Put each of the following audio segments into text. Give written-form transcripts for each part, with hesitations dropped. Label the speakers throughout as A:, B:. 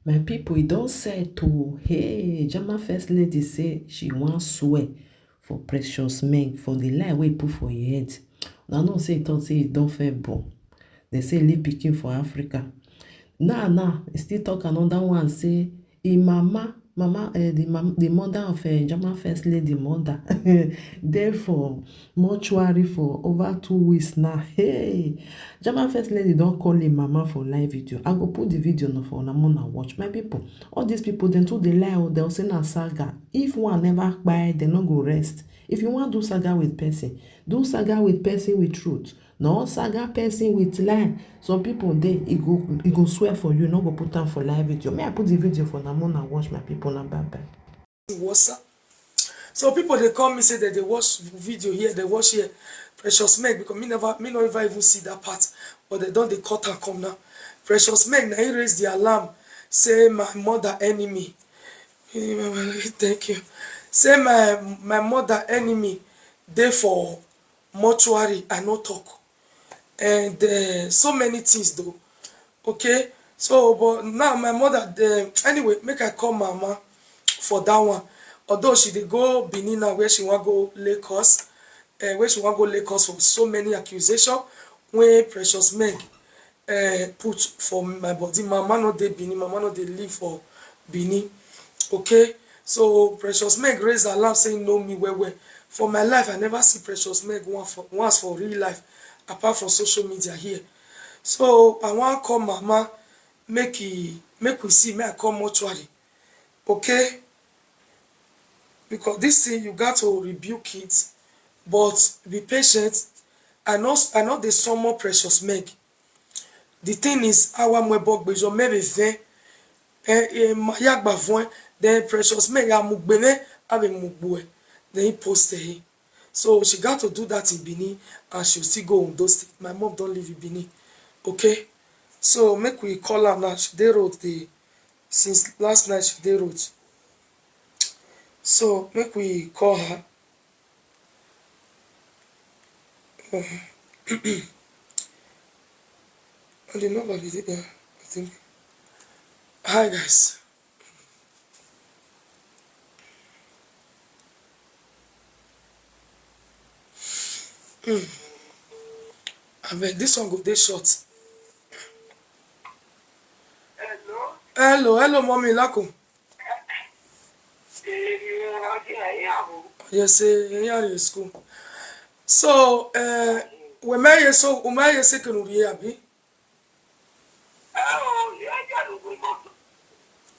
A: My people, it don't say to, hey, German first lady say she wan swear for precious men for the lie wey put for your head. Now no say it say it don't fair born. They say leave pikin for Africa. Now, e still talk another one say im the mother of German first lady mother dey for mortuary for over 2 weeks now. Hey, German first lady don call im mama for live video. I go put the video now for una watch. My people, all these people dem too dey lie o. Dem say na saga. If one never kpai, dem no go rest. If you wan do saga with person, do saga with person with truth. No saga person with lie. Some people dey e go swear for you, no go put am for live video. May I put the video for una watch, my people. Na bye bye.
B: WhatsApp. So people they call me say that they watch video here, they watch here. Precious Meg, because me not even see that part, but they don't they cut and come now. Precious Meg now he raised the alarm, say my mother enemy. Thank you. Say my mother enemy dey for mortuary. I no talk. And so many things though. Okay, so but now my mother anyway make I call mama for that one. Although she dey go Benin now where she wan go Lagos, for so many accusations wey Precious Meg put for my body. Mama no dey Benin, mama no dey live for Benin. Okay, so Precious Meg raise alarm saying know me well. For my life, I never see Precious Meg once for real life, apart from social media here. So I wan call mama, make we see, make I come mortuary. Okay? Because this thing you got to rebuke it, but be patient. I know the summon Precious Meg. The thing is, our mwebok bejo maybe yagba voin, then Precious Meg amugbene ave mugwe. Then he posted it. So she got to do that in Benin, and she'll still go on those things. My mom don't live in Benin. Okay? So make we call her now. They wrote since last night they wrote. So make we call her. And the number is there, I think. Hi guys. I mean, this one go dey short. Hello, mommy Lako. Yes, here in school. So, we may say can we abi?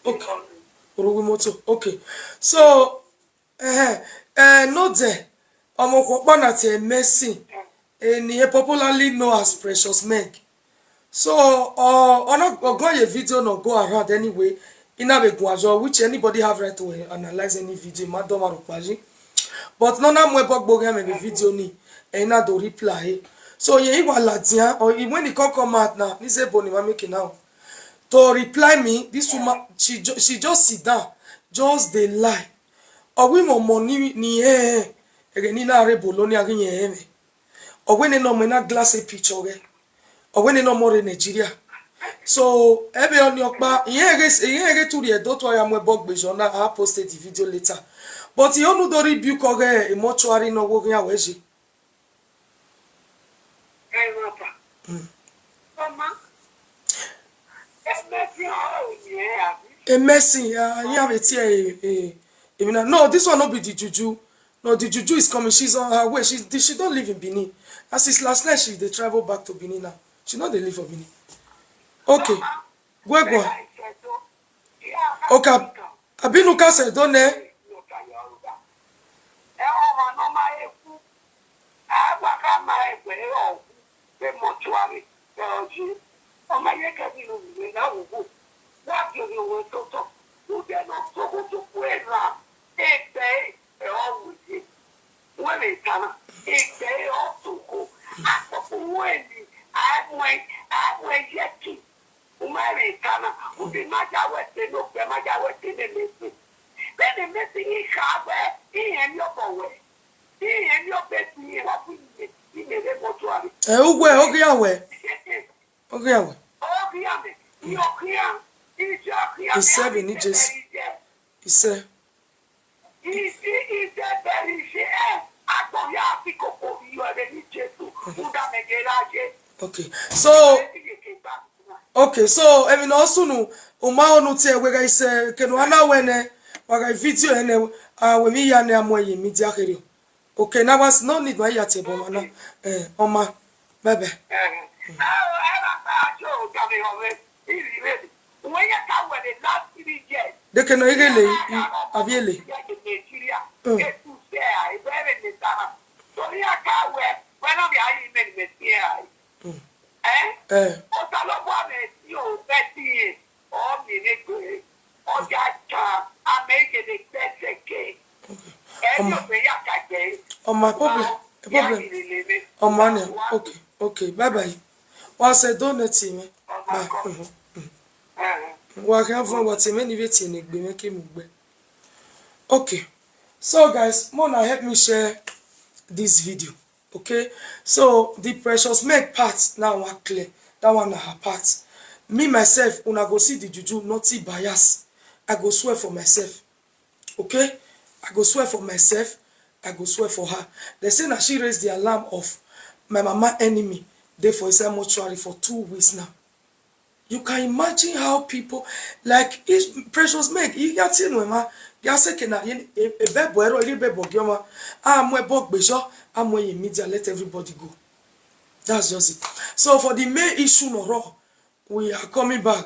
B: Okay. Urugumoto. Okay. So, no there. Omokopana na te Messi. And he popularly known as Precious Meg. So, go your video no go around anyway. In a which anybody have right to analyze any video, madam Arukwaji. But no na mwebok boga me video ni. And na do reply. So ye wa latia or when he come out now, he say boni ma make now. To reply me, this woman she just sit down, just dey lie. Or we mo money ni ni na re boloni agin ye me. Or when no me na glass picture or when no more in Nigeria. So ebe on your back, ye to the daughter I am a bug bejona. I posted the video later. But you know the rebuke a mortuary no working away. A messy, you have it here. No, this one not be the Juju. No, the Juju is coming. She's on her way. She don't live in Benin. As since last night, they travel back to Benin now. She not they live for Benin. Okay. Go. Okay. Abinuka said, don't they? He said we need just. He said. Okay. So. Okay, so I mean also no no tie we guys kenu ana wene waga video ene we mi ya na amoye media kere. Okay, now was no need my yate bo mana oma bebe. De kenu igele abiele. On my problem. On money. Okay. Bye bye. What's a donut me? What can from what's a many vetting make him. Okay. So guys, Mona help me share this video. Okay, so the precious make part now one clear. That one na her part. Me myself, when I go see the juju, not see bias. I go swear for myself. Okay, I go swear for myself. I go swear for her. They say that she raised the alarm of my mama enemy. They for inside mortuary for 2 weeks now. You can imagine how people like precious make you got seen when ma say can a bebo ero iri bebo gioma mo ebog bejo mo media let everybody go. That's just it. So for the main issue no raw, we are coming back.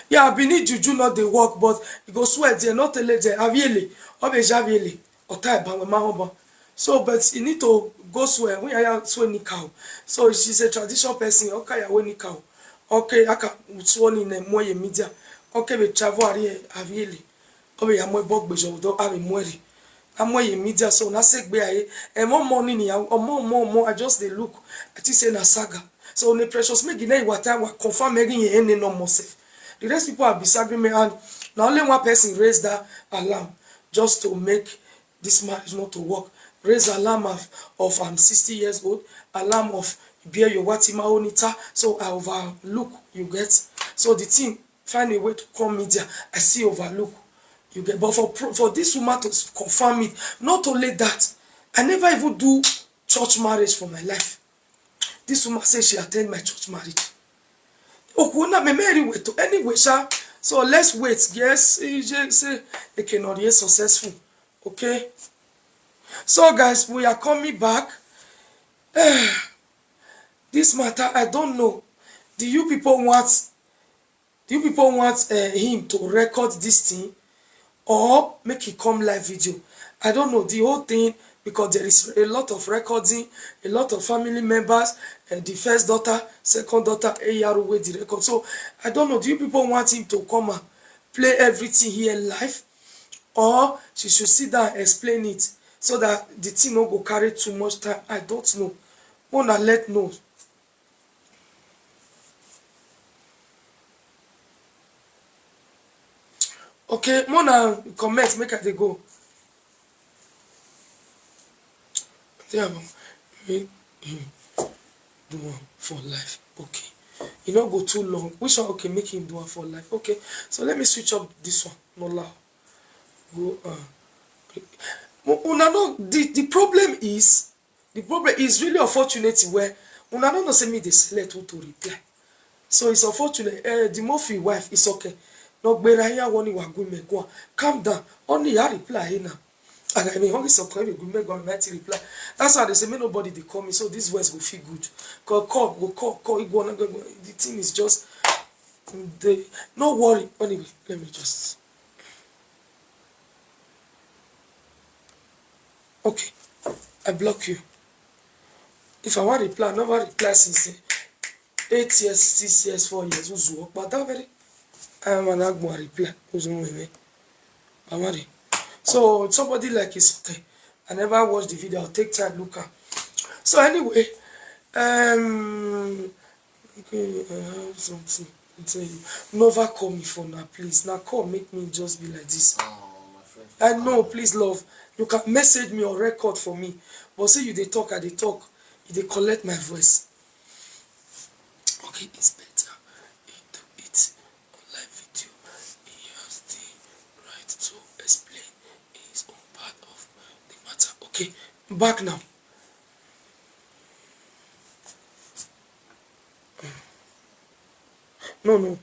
B: Yeah, I been Juju not the work, but you go sweat there, not a lady, aviele, or be javiele, or type by my home. So, but you need to go swear. We are swearing cow. So she's a traditional person. Okay, I win cow. Okay, I can swan in a more media. Okay, we travel here, aviele. Okay, I'm more bog bejo, don't have a mori. I'm more media, so na sek be aye. And more money, or more. I just they look. I just say na saga. So the precious making what I confirm making any no more safe. The rest people have disagreed me, and now only one person raised that alarm just to make this marriage not to work. Raise alarm of I'm 60 years old, alarm of bear your watima onita, so I overlook, you get. So the thing find a way to come media, I see overlook, you get. But for this woman to confirm it, not only that, I never even do church marriage for my life. This woman says she attend my church marriage. Anyway, so let's wait. Yes, say they cannot be successful. Okay. So guys, we are coming back. This matter, I don't know. Do you people want him to record this thing or make it come live video? I don't know the whole thing, because there is a lot of recording, a lot of family members, the first daughter, second daughter, with the record. So I don't know. Do you people want him to come and play everything here live, or she should sit down and explain it so that the thing no go carry too much time? I don't know. Wanna let know. Okay, Mona comment, make I go. Yeah, make him do one for life. Okay. You don't go too long. Which one? Okay, make him do one for life. Okay. So let me switch up this one. No loud. Go una no, the problem is really unfortunate where una no say me they select who to reply. So it's unfortunate. The Murphy wife is okay. No gbera here one wa go me go. Calm down. Only ya reply now. I mean, only some kind of good go might reply. That's why they say me nobody they call me, so this voice will feel good. Call, the thing is just no worry. Anyway, let me just. Okay, I block you. If I want to reply, I never reply since 8 years, 6 years, 4 years. But that very I'm an agmo reply. So somebody like it's okay. I never watched the video. I'll take time look at. So anyway, okay, I have something to tell you. Never call me for now, please. Now call, make me just be like this.
C: My friend.
B: I know, please, love. You can message me or record for me. But say you they talk, I they talk. You they collect my voice. Okay, it's better. You do it Back now. No, no.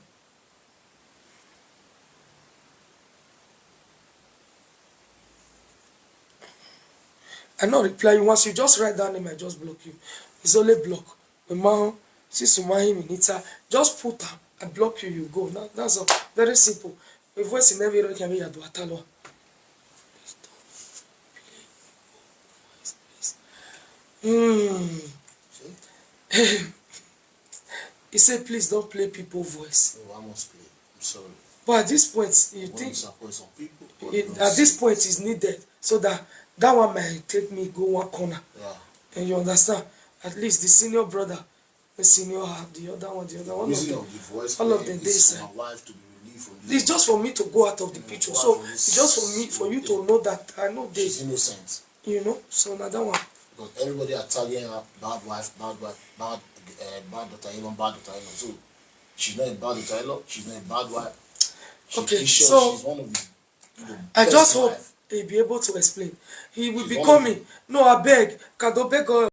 B: I not reply you. Once you just write that name, I just block you. It's only block. Mama, see Sumahi Minita. Just put am. I block you, you go. Now that's all. Very simple. My voice in every road can be at Watalo. He said, please don't play people voice.
C: No, I must play. I'm sorry.
B: But at this point, you
C: Don't
B: think
C: disappoint some people.
B: at this point is needed so that that one might take me go one corner.
C: Yeah.
B: And you understand? At least the senior brother, the senior have the other one.
C: The reason of the voice
B: all of them
C: is
B: days.
C: for my wife to be relieved from
B: It's
C: this.
B: just for me to go out of the picture.
C: go out
B: So
C: of this.
B: it's just for me, for you to know that I know
C: She's
B: this.
C: innocent.
B: You know. So now that one.
C: Because everybody are tagging her bad wife, bad daughter-in-law, bad daughter-in-law. So she's not a bad daughter-in-law. She's not a bad wife.
B: Okay,
C: She's
B: so
C: she's one of the
B: I
C: best
B: just hope
C: wife.
B: he'll be able to explain. He will
C: She's
B: be
C: one of
B: coming. No, I beg. Kado beg